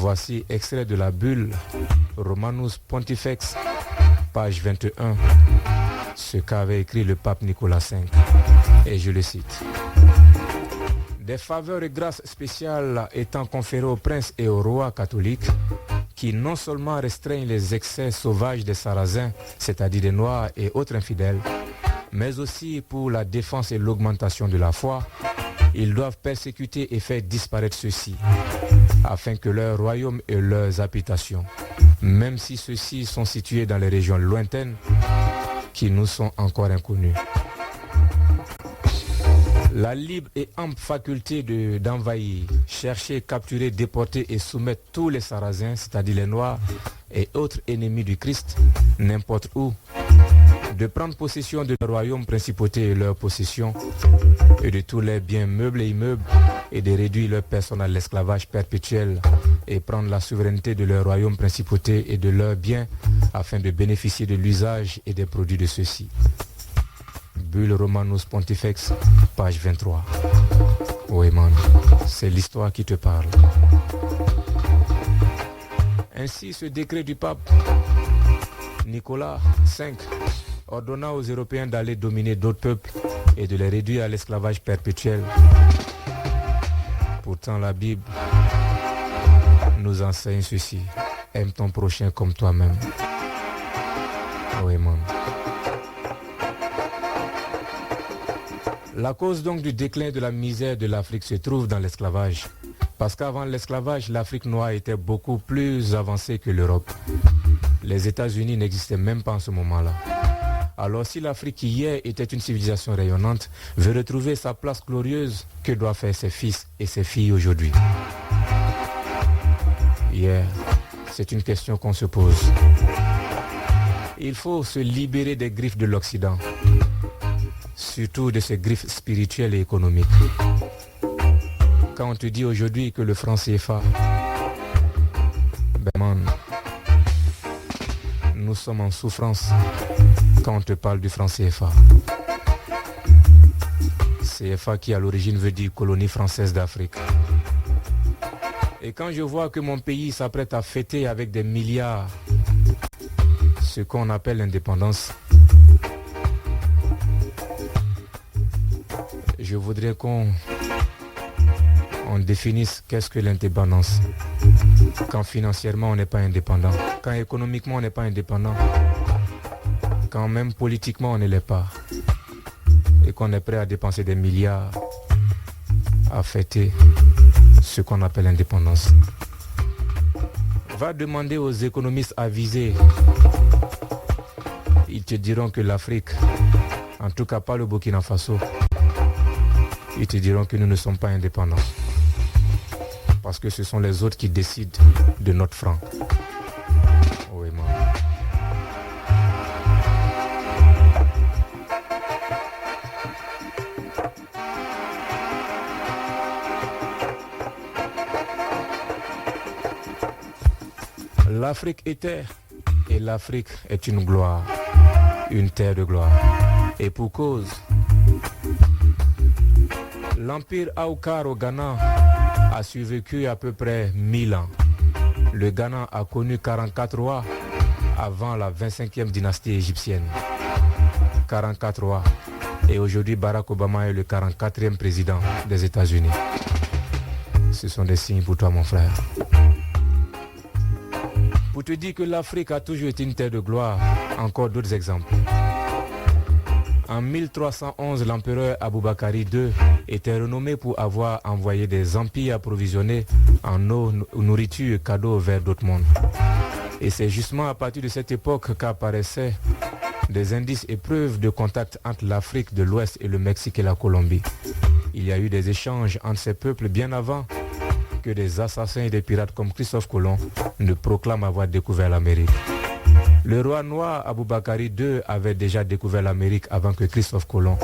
Voici extrait de la bulle Romanus Pontifex, page 21, ce qu'avait écrit le pape Nicolas V. Et je le cite. Des faveurs et grâces spéciales étant conférées aux princes et aux rois catholiques, qui non seulement restreignent les excès sauvages des Sarrasins, c'est-à-dire des Noirs et autres infidèles, mais aussi pour la défense et l'augmentation de la foi, ils doivent persécuter et faire disparaître ceux-ci, afin que leur royaume et leurs habitations, même si ceux-ci sont situés dans les régions lointaines, qui nous sont encore inconnues. La libre et ample faculté d'envahir, chercher, capturer, déporter et soumettre tous les Sarrasins, c'est-à-dire les Noirs et autres ennemis du Christ, n'importe où, de prendre possession de leur royaume, principauté et leurs possessions, et de tous les biens meubles et immeubles, et de réduire leur personne à l'esclavage perpétuel, et prendre la souveraineté de leur royaume, principauté et de leurs biens, afin de bénéficier de l'usage et des produits de ceux-ci. Bulle Romanus Pontifex, page 23. Oui, man, c'est l'histoire qui te parle. Ainsi, ce décret du pape Nicolas V ordonna aux Européens d'aller dominer d'autres peuples et de les réduire à l'esclavage perpétuel. Pourtant, la Bible nous enseigne ceci. Aime ton prochain comme toi-même. Oui, man. La cause donc du déclin de la misère de l'Afrique se trouve dans l'esclavage. Parce qu'avant l'esclavage, l'Afrique noire était beaucoup plus avancée que l'Europe. Les États-Unis n'existaient même pas en ce moment-là. Alors si l'Afrique qui hier était une civilisation rayonnante veut retrouver sa place glorieuse, que doivent faire ses fils et ses filles aujourd'hui? C'est une question qu'on se pose. Il faut se libérer des griffes de l'Occident. Surtout de ces griffes spirituelles et économiques. Quand on te dit aujourd'hui que le franc CFA, nous sommes en souffrance quand on te parle du franc CFA. CFA qui à l'origine veut dire colonie française d'Afrique. Et quand je vois que mon pays s'apprête à fêter avec des milliards ce qu'on appelle l'indépendance, je voudrais qu'on définisse qu'est-ce que l'indépendance. Quand financièrement on n'est pas indépendant, quand économiquement on n'est pas indépendant, quand même politiquement on ne l'est pas, et qu'on est prêt à dépenser des milliards à fêter ce qu'on appelle l'indépendance. Va demander aux économistes avisés, ils te diront que l'Afrique, en tout cas pas le Burkina Faso, ils te diront que nous ne sommes pas indépendants. Parce que ce sont les autres qui décident de notre franc. Oui, man. L'Afrique était, et l'Afrique est une gloire, une terre de gloire. Et pour cause, l'empire Aoukar au Ghana a survécu à peu près 1000 ans. Le Ghana a connu 44 rois avant la 25e dynastie égyptienne. 44 rois. Et aujourd'hui, Barack Obama est le 44e président des États-Unis. Ce sont des signes pour toi, mon frère. Pour te dire que l'Afrique a toujours été une terre de gloire, encore d'autres exemples. En 1311, l'empereur Aboubakari II était renommé pour avoir envoyé des empires approvisionnés en eau, nourriture et cadeaux vers d'autres mondes. Et c'est justement à partir de cette époque qu'apparaissaient des indices et preuves de contact entre l'Afrique de l'Ouest et le Mexique et la Colombie. Il y a eu des échanges entre ces peuples bien avant que des assassins et des pirates comme Christophe Colomb ne proclament avoir découvert l'Amérique. Le roi noir Aboubakari II avait déjà découvert l'Amérique avant que Christophe Colomb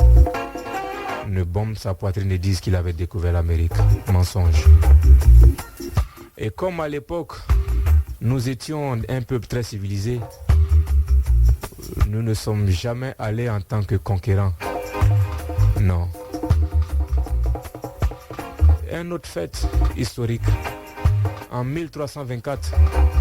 ne bombe sa poitrine et dise qu'il avait découvert l'Amérique. Mensonge. Et comme à l'époque, nous étions un peuple très civilisé, nous ne sommes jamais allés en tant que conquérants. Non. Un autre fait historique. En En 1324,